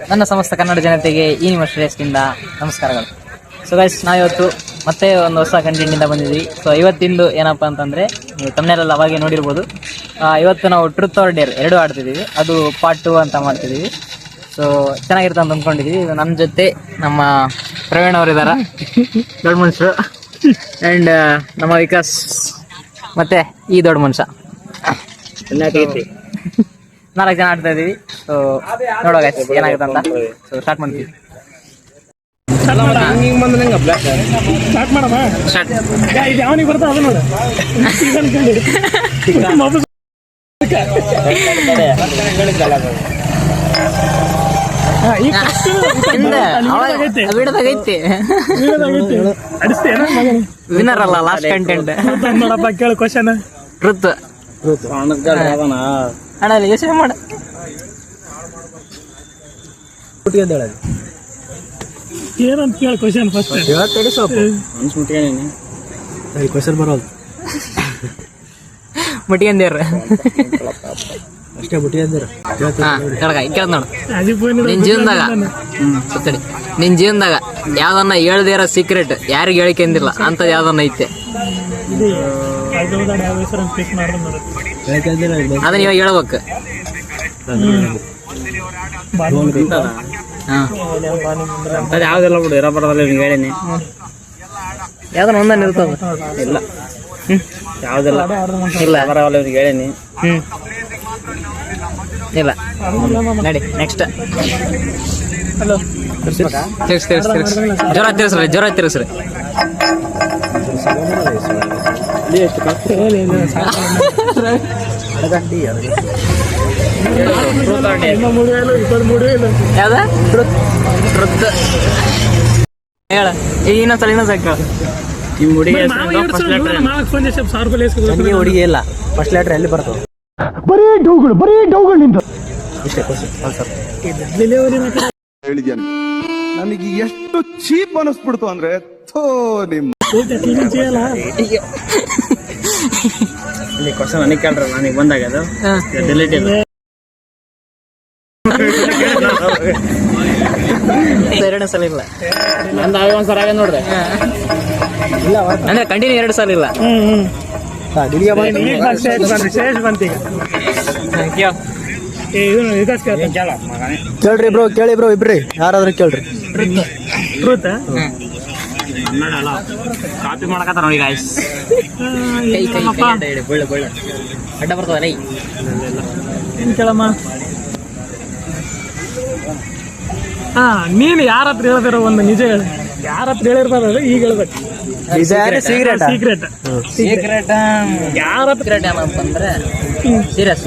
ನನ್ನ ಸಮಸ್ತ ಕನ್ನಡ ಜನತೆಗೆ ಈ ನಿಮ್ಮ ಶ್ರೇಷ್ಠಿಂದ ನಮಸ್ಕಾರಗಳು. ಸೊ ಗೈಸ್, ನಾವಿವತ್ತು ಮತ್ತೆ ಒಂದು ಹೊಸ ಕಂಟೆಂಟಿಂದ ಬಂದಿದ್ವಿ. ಸೊ ಇವತ್ತಿಂದು ಏನಪ್ಪ ಅಂತಂದರೆ, ನೀವು ತಮ್ಮನೆಲ್ಲ ಅವಾಗೆ ನೋಡಿರ್ಬೋದು, ಇವತ್ತು ನಾವು ಟ್ರೂತ್ ಆರ್ ಡೇರ್ 2 ಆಡ್ತಿದ್ದೀವಿ. ಅದು ಪಾರ್ಟ್ 2 ಅಂತ ಮಾಡ್ತಿದ್ದೀವಿ. ಸೊ ಚೆನ್ನಾಗಿರುತ್ತೆ ಅಂತ ಅಂದ್ಕೊಂಡಿದ್ದೀವಿ. ಇದು ನಮ್ಮ ಜೊತೆ ನಮ್ಮ ಪ್ರವೀಣ್ ಅವರಿದ್ದಾರೆ, ದೊಡ್ಡ ಮನುಷ್ಯರು, ಆ್ಯಂಡ್ ನಮ್ಮ ವಿಕಾಸ್ ಮತ್ತು ಈ ದೊಡ್ಡ ಮನುಷ್ಯ 4 ಜನ ಆಡ್ತಾ ಇದ್ದೀವಿ. ಸೊ ನೋಡೋ ಗೈಸ್ ಏನಾಗುತ್ತೆ ಅಂತ. ಸೊ ಸ್ಟಾರ್ಟ್ ಮಾಡ್ತೀವಿ. ಸ್ಟಾರ್ಟ್ ಮಾಡಮ್ಮ. ಇದು ಯಾವನಿಗೆ ಬರ್ತಾ ಅದು ನೋಡು. ವಿನ್ನರ್ ಅಲ್ಲ, ಲಾಸ್ಟ್ ಕಂಟೆಂಟ್ ನೋಡಪ್ಪ. ಕೇಳು ಕ್ವಶನ್. ಟ್ರೂತ್ ಅಣ್ಣ ಯೋಚನೆ ಮಾಡ. ಏನಂತ ಕೇಳು ಕ್ವಶನ್ ಫಸ್ಟ್. ಕ್ವಶನ್ ಬರೋದು ಮುಟ್ಕೊಂಡೇರ ಅಷ್ಟೇ. ಮುಟ್ಟಿಯಂದಿರ ಕೇಳ್ ನೋಡು. ನಿನ್ ಜೀವನದಾಗ ನಿನ್ ಜೀವನದಾಗ ಯಾವ್ದನ್ನ ಹೇಳ್ದೇ ಇರೋ ಸೀಕ್ರೆಟ್ ಯಾರಿಗೆ ಹೇಳಿಕೆಂದಿಲ್ಲ ಅಂತದ್ ಯಾವ್ದನ್ನ ಐತೆ? ಅದನ್ನ ಇವಾಗ ಹೇಳ್ಬೇಕು. ಅದು ಯಾವ್ದೆಲ್ಲ ಬಿಡು, ಇರೋ ಬರೋದಲ್ಲ ನಿಮ್ಗೆ ಹೇಳೀನಿ. ಯಾವ್ದನ್ನ ಒಂದನ್ನ ಇರ್ತದ? ಇಲ್ಲ, ಯಾವ್ದೆಲ್ಲ ಇಲ್ಲ ಬರೋಲ್ಲ ಇವ್ರಿಗೆ ಹೇಳೀನಿ. ಇಲ್ಲ ನಡಿ ನೆಕ್ಸ್ಟ್. ಹಲೋ, ಜ್ವರ ತಿರ್ಸ್ರಿ, ಜ್ವರ ತಿರ್ಸ್ರಿ. ಯಾವ್ದ ಟ್ರೂತ್ ಹೇಳ. ಈಗ ಇನ್ನೊಂದ್ಸಲ ಕೇಳ. ನಿಮ್ಮ ಹುಡುಗಿ ಹುಡುಗಿ ಇಲ್ಲ, ಫಸ್ಟ್ ಲೆಟರ್ ಎಲ್ಲಿ ಬರ್ತದೆ? ಬರೀ ಡೌಗಳಿಂದ ಹೇಳಿದ್ಯಾನೆ. ನನಗೆ ಎಷ್ಟು ಚೀಪ್ ಅನಿಸ್ಬಿಡ್ತು ಅಂದ್ರೆ, ಥೋ ನಿಮ್ಮ ಇಲ್ಲಿ ಕ್ವಶನ್ ನನಗೆ ಕೇಳ್ರ, ನನಗೆ ಬಂದಾಗ ಅದು ಡಿಲೀಟ್ ಇದೆ. 2 ಸಲ ಇಲ್ಲ ನಂದು ಆಗ ಒಂದ್ಸಲ ಆಗ ನೋಡ್ರಿ. ಇಲ್ಲ ಅಂದ್ರೆ ಕಂಟಿನ್ಯೂ 2 ಸಲ ಇಲ್ಲ. ಕೇಳ್ರಿ ಬ್ರೋ, ಕೇಳಿ ಬ್ರೋ, ಇಬ್ರಿ ಯಾರಾದ್ರೂ ಕೇಳ್ರಿ. ಟ್ರೂತ್ ಕಾಪಿ ಮಾಡಕತ್ತಾರ ನೋಡಿ ಗಾಯ್ಸ್. ಕೈ ಬಳ್ಳ ಅಡ್ಡ ಬರ್ತದ ಲೈ. ಏನ್ ಕೇಳಮ್ಮ? ನೀನು ಯಾರ ಹತ್ರ ಹೇಳ್ದಿರೋ ಒಂದು ನಿಜ ಹೇಳ. ಯಾರ ಹತ್ರ ಹೇಳಿರ್ಬಾರ್ದು, ಈಗ ಹೇಳ್ಬೇಕು. ಸೀಕ್ರೆಟ್ ಸೀಕ್ರೆಟ್ ಯಾರ ಹತ್ರ ಏನಂತಂದ್ರೆ ಸೀರಿಯಸ್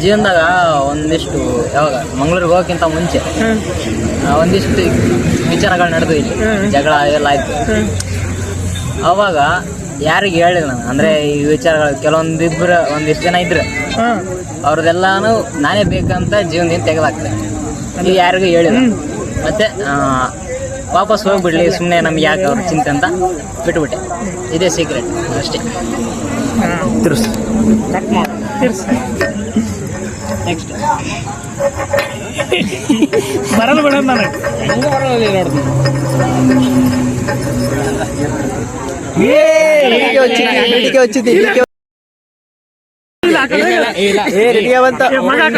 ಜೀವನದಾಗ ಒಂದಿಷ್ಟು, ಯಾವಾಗ ಮಂಗಳೂರಿಗೆ ಹೋಗೋಕ್ಕಿಂತ ಮುಂಚೆ ಒಂದಿಷ್ಟು ವಿಚಾರಗಳು ನಡೆದು ಇಲ್ಲಿ ಜಗಳ ಎಲ್ಲ ಆಯ್ತು. ಅವಾಗ ಯಾರಿಗೆ ಹೇಳಿಲ್ಲ ನಾನು, ಅಂದ್ರೆ ಈ ವಿಚಾರಗಳು ಒಂದಿಷ್ಟು ಜನ ಇದ್ರೆ ಅವ್ರದ್ದೆಲ್ಲಾನು ನಾನೇ ಬೇಕಂತ ಜೀವನದಿಂದ ತೆಗೆದಾಕ್ತೆ. ಈಗ ಯಾರಿಗೂ ಹೇಳಿಲ್ಲ. ಮತ್ತೆ ವಾಪಸ್ ಹೋಗ್ಬಿಡ್ಲಿ ಸುಮ್ಮನೆ, ನಮ್ಗೆ ಯಾಕೆ ಅವ್ರ ಚಿಂತೆ ಅಂತ ಬಿಟ್ಬಿಟ್ಟೆ. ಇದೇ ಸೀಕ್ರೆಟ್ ಅಷ್ಟೇ. ನೆಕ್ಸ್ಟ್ ಬರಲ್ಲ ಬಿಡ. ನನಗೆ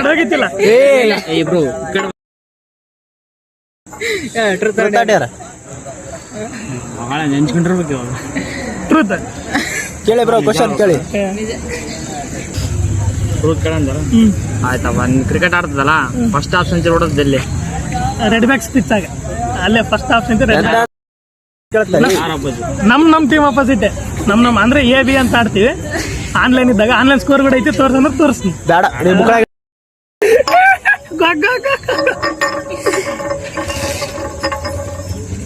ಹೋಗಿತ್ತಿಲ್ಲ. ನೆನ್ಸ್ಕೊಂಡಿರ್ಬೇಕು. ಟ್ರೂತ್ ಕೇಳಿ ಬ್ರೋ, ಕ್ವಶನ್ ಕೇಳಿ. ಟ್ರೂತ್ ಕೇಳಂದಾರ ಆಯ್ತಪ್ಪ. ನೀನು ಕ್ರಿಕೆಟ್ ಆಡ್ತದಲ್ಲ, ಫಸ್ಟ್ ಆಪ್ಷನ್ ಹೊಡೋದು ಡೆಲ್ಲಿ ರೆಡ್ ಬ್ಯಾಕ್ ಸ್ಪಿಚ್ ಆಗ ಅಲ್ಲೇ ಫಸ್ಟ್ ಆಪ್ಷನ್ ನಮ್ ಟೀಮ್ ಅಪೋಸಿಟ್. ನಮ್ ಅಂದ್ರೆ AB ಅಂತ ಆಡ್ತೀವಿ. ಆನ್ಲೈನ್ ಇದ್ದಾಗ ಆನ್ಲೈನ್ ಸ್ಕೋರ್ ಕೂಡ ಐತಿ, ತೋರ್ಸಂದ್ರೆ ತೋರಿಸ್ತೀನಿ. ಬೇಡ, ನಿಮ್ಮ ಮುಖ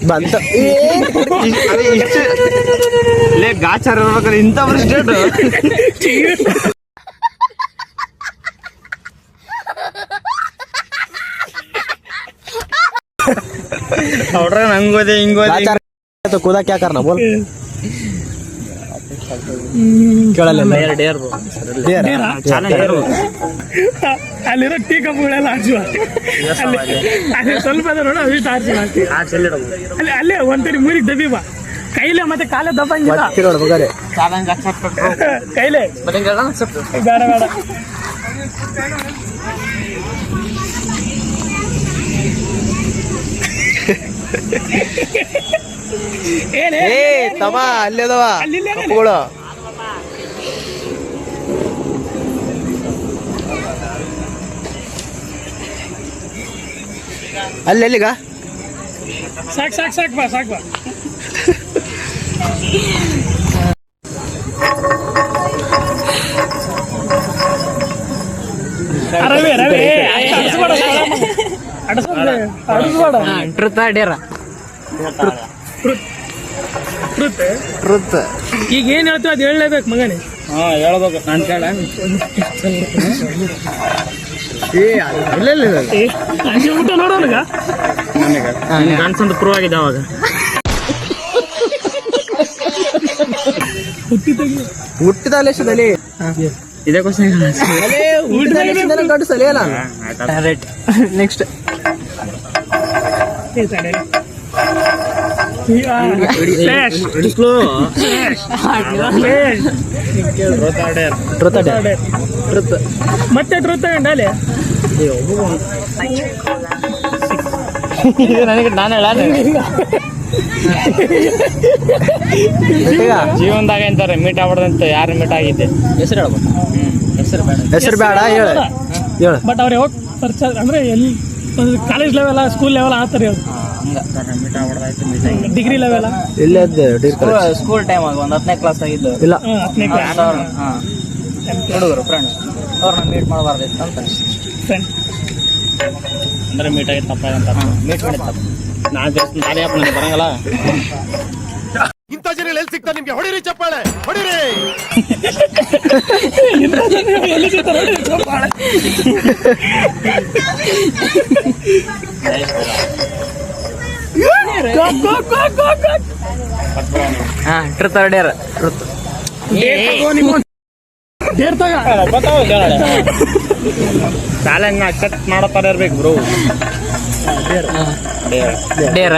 ಬಂತ. ಗಾಚಾರ ಇರ್ಬೇಕಾದ್ರೆ ಇಂಥ ಸ್ಟೇಟ್ तो खुदा क्या करना बोल. ಕೇಳಲ್ಲ ಡೇರ್ ಡೇರಾ? ಅಲ್ಲಿರೋ ಟೀ ಕಪ್ಗಳೆಲ್ಲ ಆಡ್ಸುವ ಅಲ್ಲಿ ಸ್ವಲ್ಪ ಅದ ನೋಡು ಅವಿಷ್ಟು ಆಡ್ಸುವ ಅಲ್ಲಿ ಅಲ್ಲೇ ಒಂದ್ಸರಿ ಮೂರಿಗೆ ದಬ್ಬಿ ಬಾ ಕೈಲೇ ಮತ್ತೆ ಕಾಲೇ ದಬ್ಬಂಗಿಲ್ಲ ಕೈಲೇ ಬೇಡ ಬೇಡ ಏನೇ ತಮ್ಮ ಅಲ್ಲೇದವ ಅಲ್ಲಿ ಕಪ್ಪುಗಳು ಅಲ್ಲೆಲ್ಲಿಗ ಸಾಕ್ ಸಾಕ್ ಸಾಕ್ ಬಾ ಸಾಕ್ ಬಾ Ravi Ravi ಅಡಿಸ್ಬೇಡ truth dare truth ಈಗ ಏನ್ ಹೇಳ್ತೀವಿ ಅದು ಹೇಳಲೇಬೇಕು ಮಗನೇ. ಹೇಳ್ಬೇಕು ನಾನು ಕೇಳ ಊಟ ನೋಡೋನಗ ನನಗೆ ಅನ್ಸಂತ ಪ್ರೂವ್ ಆಗಿದೆ ಅವಾಗ. ಹುಟ್ಟಿದ ಲೆಕ್ಕದಲ್ಲಿ ಇದೇ ಕ್ವಶನ್ ಗಂಡಸಲೇ ಅಲ್ಲ. ರೈಟ್ ನೆಕ್ಸ್ಟ್ ಸ್ಲೋ ಮತ್ತೆ ಟ್ರೂತ್ ತಗೊಂಡ ಅಲ್ಲಿ ನನಗೆ ನಾನು ಜೀವನದಾಗ ಎಂತಾರೆ ಮೀಟ್ ಆಗ್ಬಾರ್ದಂತ ಯಾರು ಮೀಟ್ ಆಗಿದ್ದೆ ಹೆಸರು ಹೇಳ್ಬೇಕು. ಹೆಸರು ಬೇಡ ಹೇಳ ಹೇಳ ಬಟ್ ಅವ್ರು ಯಾವಾಗ ಪರಿಚಯ ಅಂದ್ರೆ ಎಲ್ಲಿ ಕಾಲೇಜ್ ಲೆವೆಲ್ ಸ್ಕೂಲ್ ಲೆವೆಲ್ ಆ ಥರ ಹೇಳಿ ಮೀಟ್ ಆಗ್ಬಾರ್ದಾಯ್ತು ಮೀಟ್ ಆಗಿ ಡಿಗ್ರಿ ಲೆವೆಲ್ ಇಲ್ಲೇ ಡೀರ್ ಸ್ಕೂಲ್ ಟೈಮ್ ಆಗ ಒಂದು 10ನೇ ಕ್ಲಾಸ್ ಆಗಿದ್ದು ಇಲ್ಲ 10ನೇ ಕ್ಲಾಸ್ ಹುಡುಗರು ಫ್ರೆಂಡ್ಸ್ ಅವ್ರನ್ನ ಮೀಟ್ ಮಾಡಬಾರ್ದಿತ್ತು ಅಂತ ಫ್ರೆಂಡ್ ಅಂದ್ರೆ ಮೀಟ್ ಆಗಿತ್ತು ತಪ್ಪಾಗಂತ ಮೀಟ್ ಮಾಡಿತ್ತು ನಾನು ಜಾಸ್ತಿ ನಾನೇ ಅಪ್ಪ ನನಗೆ ಬರಂಗಲ್ಲ. ಇಂಥ ಜನ ಎಲ್ಲಿ ಸಿಗ್ತಾರೆ ನಿಮ್ಗೆ? ಹೊಡಿರಿ ಚಪ್ಪಾಳೆ ಹೊಡಿರಿ. ಎಲ್ಲಿ ಸಿಗ್ತಾರೆ ನೋಡಿ, ಚಪ್ಪಾಳೆ. ಟ್ರುತ್ ಡೇರ್ ಟ್ರುತ್ ಡೇರ್ ತಗ ಚಾಲೆಂಜ್ ಅಕ್ಸೆಪ್ಟ್ ಮಾಡೋ ಥರ ಇರ್ಬೇಕು ಬ್ರೋ. ಡೇರ್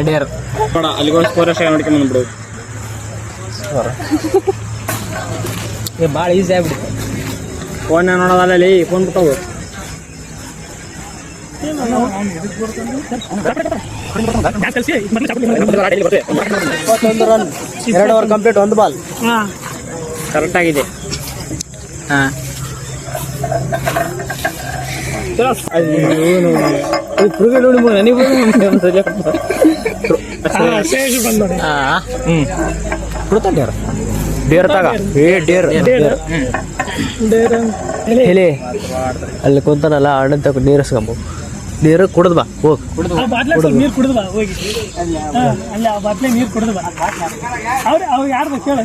ಡೇರ್ ನೋಡ ಅಲ್ಲಿಗೋಗಿ ಸ್ಕೋರ್ ಎಷ್ಟು ನೋಡ್ಕೊಂಡ್ ಬಿಡು. ಭಾಳ ಈಸಿ ಆಗ್ಬಿಡುತ್ತೆ. ಫೋನ್ ನೋಡೋದಲ್ಲಿ ಫೋನ್ ಬಿಟ್ಟವು. Run 2 over complete 1 ball. Correct ಆಗಿದೆ. ಹಾಂ ಡೇರ್ ತಗ ಡೇರ್ ಹೇಳಿ ಅಲ್ಲಿ ಕುಂತಾನಲ್ಲ ಅಣ್ಣನ್ ತಗ ನೀರಸ್ಕೊಂಬ ನೀರು ಕುಡ್ದು ಬಾ ಹೋಗ್ ಬಾಟ್ಲಾಗ ಸ್ವಲ್ಪ ನೀರು ಕುಡಿದು ಬಾ ಹೋಗಿ. ಅಲ್ಲಿ ಆ ಬಾಟ್ಲಾಗ ನೀರು ಕುಡಿದು ಬಾ. ಅವ್ರು ಯಾರ್ದು ಕೇಳ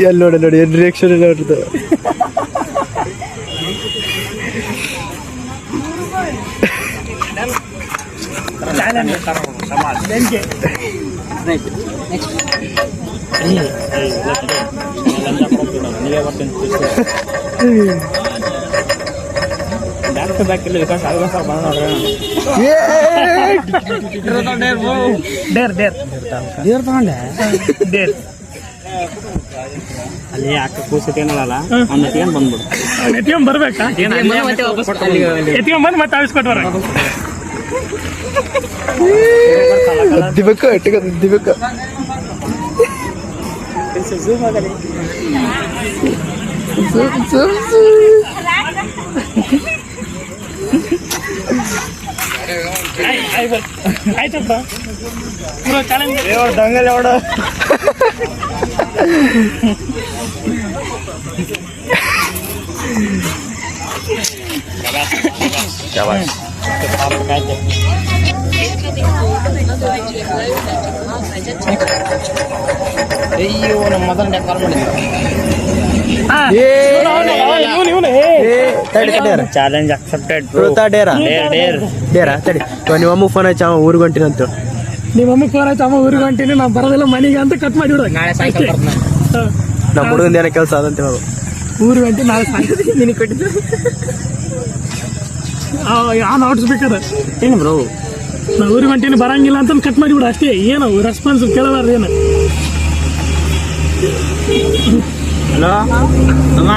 ಎಲ್ಲಿ ನೋಡಿ ನೋಡಿ ಏನ್ ರಿಯಾಕ್ಷನ್ ನೋಡ್ದು. ಡೇರ್ ಡೇರ್ ಡೇರ್ ತಗೊಂಡೆ ಡೇರ್ ಅಲ್ಲಿ ಅಕ್ಕ ಕೂಸಿಟ್ಟು ಏನಲ್ಲ ಒಂದು ಎತ್ಕೊಂಡು ಬಂದ್ಬಿಡು. ಎತ್ಕೊಂಡ್ ಬರ್ಬೇಕಾ? ಎತ್ಕೊಂಡ್ ಬಂದು ಮತ್ತೆ ಆವಿಸ್ಕೊಟ್ಟು ಬರ. ದಿಬೇಕು ಎಟ್ಟಿಗೆ ದಿಬೇಕು ಆಯ್ತಪ್ಪ ಪೂರ ಚಾಲೆಂಜ್ ದಂಗಲ್ ನೋಡ ಅಯ್ಯೋ ನಮ್ಮ ಮದನ್ ಕಾಲ್ ಮಾಡಿದ್ರು. ಚಾಲೆಂಜ್ ಅಕ್ಸೆಪ್ಟೆಡ್ ಟ್ರೂತಾ ಡೇರಾ ಡೇರಾ ತಡಿ ನಿಮ್ಮ ಅಮ್ಮ ಫೋನ್ ಹಚ್ಚ ಅವ ಊರಿಗೆ ಹೊಂಟಿನಂತ ನಿಮ್ಮ ಮಮ್ಮಿ ಫೋನ್ ಆಯ್ತು ಅಮ್ಮ ಊರಿಗೆ ಹೊಂಟೀನಿ ನಾ ಬರೋದಿಲ್ಲ ಮನೆಗೆ ಅಂತ ಕಟ್ ಮಾಡಿ ಬಿಡೋದು ನಾಳೆ ಸಾಯಂಕಾಲ ಬರ್ತೀನಿ ನಾನು. ನಮ್ಮ ಹುಡುಗಂದ ಏನೋ ಕೆಲಸ ಅದಂತ ಹೇಳೋದು ಊರಿಗೆ ಹೊಂಟಿ ನಾಳೆ ಸಾಯ್ತು ನಿನಗೆ ಕೊಟ್ಟಿದ್ದು ಆನ್ ಔಟ್ಸ್ಬೇಕಾದ್ರೆ ಏನು ಬ್ರೋ ನಾ ಊರಿಗೆ ಹೊಂಟೀನಿ ಬರಂಗಿಲ್ಲ ಅಂತ ಕಟ್ ಮಾಡಿ ಬಿಡು ಅಷ್ಟೇ ಏನು ರೆಸ್ಪಾನ್ಸ್ ಕೇಳಬಾರ್ದು ಏನು ಹಲೋ ಅಮ್ಮ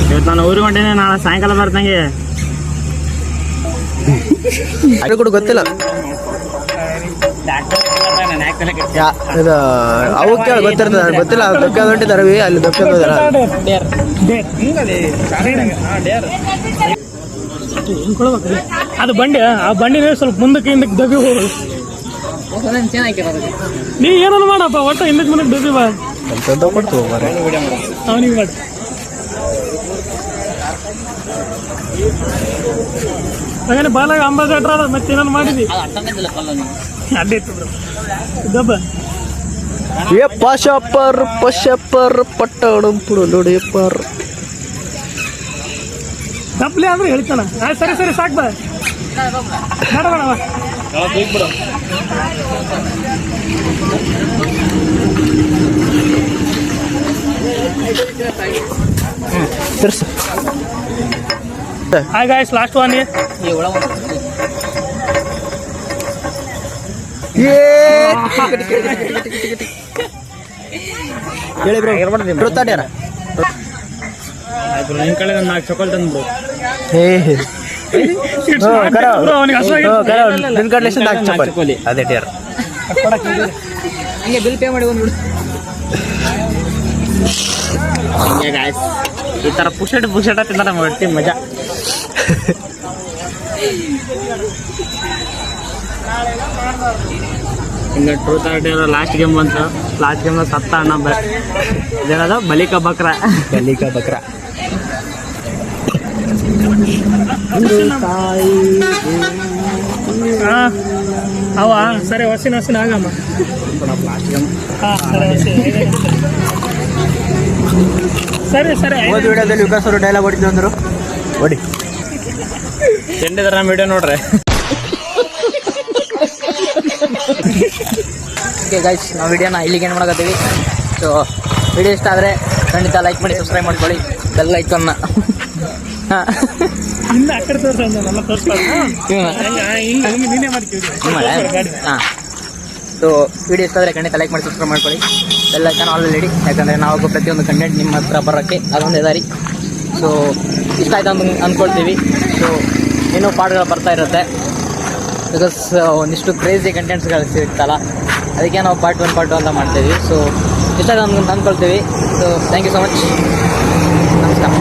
ಇವತ್ತು ನಾನು ಊರಿಗೆ ಹೊಂಟೇನೆ ನಾಳೆ ಸಾಯಂಕಾಲ ಬರ್ತಂಗೆ ಅದು ಕೂಡ ಗೊತ್ತಿಲ್ಲ ಇದು ಅವು ಕೇಳ ಗೊತ್ತಿರ್ತದೆ ನನಗೆ ಗೊತ್ತಿಲ್ಲ ದೊಕ್ಕ ಹೊಂಟಿದ್ದಾರೆ ಅಲ್ಲಿ ದೊಕ್ಕ ಹೆಂಗ್ ಕೊಡ್ಬೇಕು ಅದು ಬಂಡಿ ಆ ಬಂಡಿನೇ ಸ್ವಲ್ಪ ಮುಂದಕ್ಕೆ ಹಿಂದಕ್ಕೆ ದಬ್ಬಿ ಹೋಗೋದು ಒಂದೊಂದು ಚೆನ್ನಾಗಿರೋದು ನೀ ಏನನ್ನು ಮಾಡಪ್ಪ ಒಟ್ಟು ಹಿಂದಕ್ಕೆ ಮುಂದಕ್ಕೆ ದಬ್ಬಿ ಬಾ ಕೊಡ್ತು ಅವನಿಗೆ ಮಾಡಿ ಹಾಗಾದ್ರೆ ಬಾಲಾಗ ಅಂಬಾಸಡರ್ ಅದ ಮತ್ತೆ ಏನಾರು ಮಾಡಿದ್ವಿ ಅದು ಅಟ್ಟಂದಿಲ್ಲ ಕಲ್ಲ ನೀವು ಅಡ್ಡಿ ಇತ್ತು ಬ್ರೋ ದಬ್ಬ ಏ ಪಶಪರ್ ಪಟ್ಟಣಂಪುಡು ನೋಡಿಯಪ್ಪರ್ ದಪ್ಪಲೆ ಅಂದ್ರೆ ಹೇಳ್ತಾನ ಸರಿ ಸರಿ ಸಾಕು ಬಾ ಬೇಡ ಬೇಡ ತಿರ್ಸು ಹಾಯ್ ಗಾಯ್ಸ್ ಲಾಸ್ಟ್ ಒನ್ ಈ ಒಳಗೆ ಹೇಳಿ ಬ್ರೋ ಟ್ರೂತಾ ಡೇರಾ ಆಯ್ತು ನಿನ್ ಕಡೆ ಒಂದು 4 ಚೊಕೊಲ್ ತಂದ್ಬಿಡು ಅವನಿಗೆ ನಿನ್ ಕಡೆ ಎಷ್ಟು 4 ಚಪ್ಪಲಿ ಅದೇ ಡೇರ್ ಹಂಗೆ ಬಿಲ್ ಪೇ ಮಾಡಿ ಬಂದ್ಬಿಡು ಹಿಂಗೆ ಗಾಯ್ಸ್ ಈ ಥರ ಪುಷಟ್ ತಿಂದ್ರೆ ಹೊಟ್ಟಿ ಮಜಾ ಹಿಂಗೆ ಟ್ರೂತಾ ಡೇರಾ ಲಾಸ್ಟ್ ಗೇಮ್ ಬಂತು ಲಾಸ್ಟ್ ಗೇಮ್ ಸತ್ತ ಅಣ್ಣ ಇದೇನದ ಬಲಿಕ ಬಕ್ರ ಅವ ಸರಿ ಹಸಿನ ಆಗಮ್ಮ ಸರಿ ಸರಿ ಒಂದು ವಿಡಿಯೋದಲ್ಲಿ ವಿಕಾಸ್ ಅವರು ಡೈಲಾಗ್ ಹೊಡಿದ್ರು ಅಂದರು ಹೊಡಿ ಚೆಂಡಿದ್ರ ನಮ್ಮ ವಿಡಿಯೋ ನೋಡ್ರಿ ಓಕೆ ಗೈಸ್ ನಾವು ವಿಡಿಯೋನ ಇಲ್ಲಿಗೆ ಏನು ಮಾಡಕತ್ತೀವಿ ಸೊ ವಿಡಿಯೋ ಇಷ್ಟ ಆದರೆ ಖಂಡಿತ ಲೈಕ್ ಮಾಡಿ ಸಬ್ಸ್ಕ್ರೈಬ್ ಮಾಡ್ಕೊಳ್ಳಿ ಬೆಲ್ ಐಕನ್ನ ಇನ್ನು ಆ ಕಡೆ ತೋರಿಸ ನನ್ನ ತೋರಿಸ್ಬಾರ್ದು ಹಿಂಗೆ ನೀನೇ ಮಾಡ್ತೀವಿ ಹಾಂ ಸೊ ವಿಡಿಯೋ ಇಷ್ಟ ಆದರೆ ಖಂಡಿತ ಲೈಕ್ ಮಾಡಿ ಸಬ್ಸ್ಕ್ರೈಬ್ ಮಾಡ್ಕೊಳ್ಳಿ ಬೆಲ್ ಐಕನ್ ಆಲ್ ಇಡಿ ಯಾಕಂದರೆ ನಾವು ಪ್ರತಿಯೊಂದು ಕಂಟೆಂಟ್ ನಿಮ್ಮ ಹತ್ರ ಬರೋಕ್ಕೆ ಅದೊಂದೇ ದಾರಿ ಸೊ ಇಷ್ಟ ಆಯ್ತು ಅಂತ ಅಂದ್ಕೊಳ್ತೀವಿ ಸೊ ಇನ್ನೂ ಪಾಠಗಳು ಬರ್ತಾ ಇರುತ್ತೆ ಬಿಕಾಸ್ ಒಂದಿಷ್ಟು ಕ್ರೇಜಿ ಕಂಟೆಂಟ್ಸ್ಗಳು ಸಿಗುತ್ತಲ್ಲ ಅದಕ್ಕೆ ನಾವು ಪಾರ್ಟ್ 1 ಅಂತ ಮಾಡ್ತೀವಿ ಸೊ ಇಷ್ಟ ಆಯ್ತು ಅಂತ ಅಂದ್ಕೊಳ್ತೀವಿ so thank you so much ನಮಸ್ಕಾರ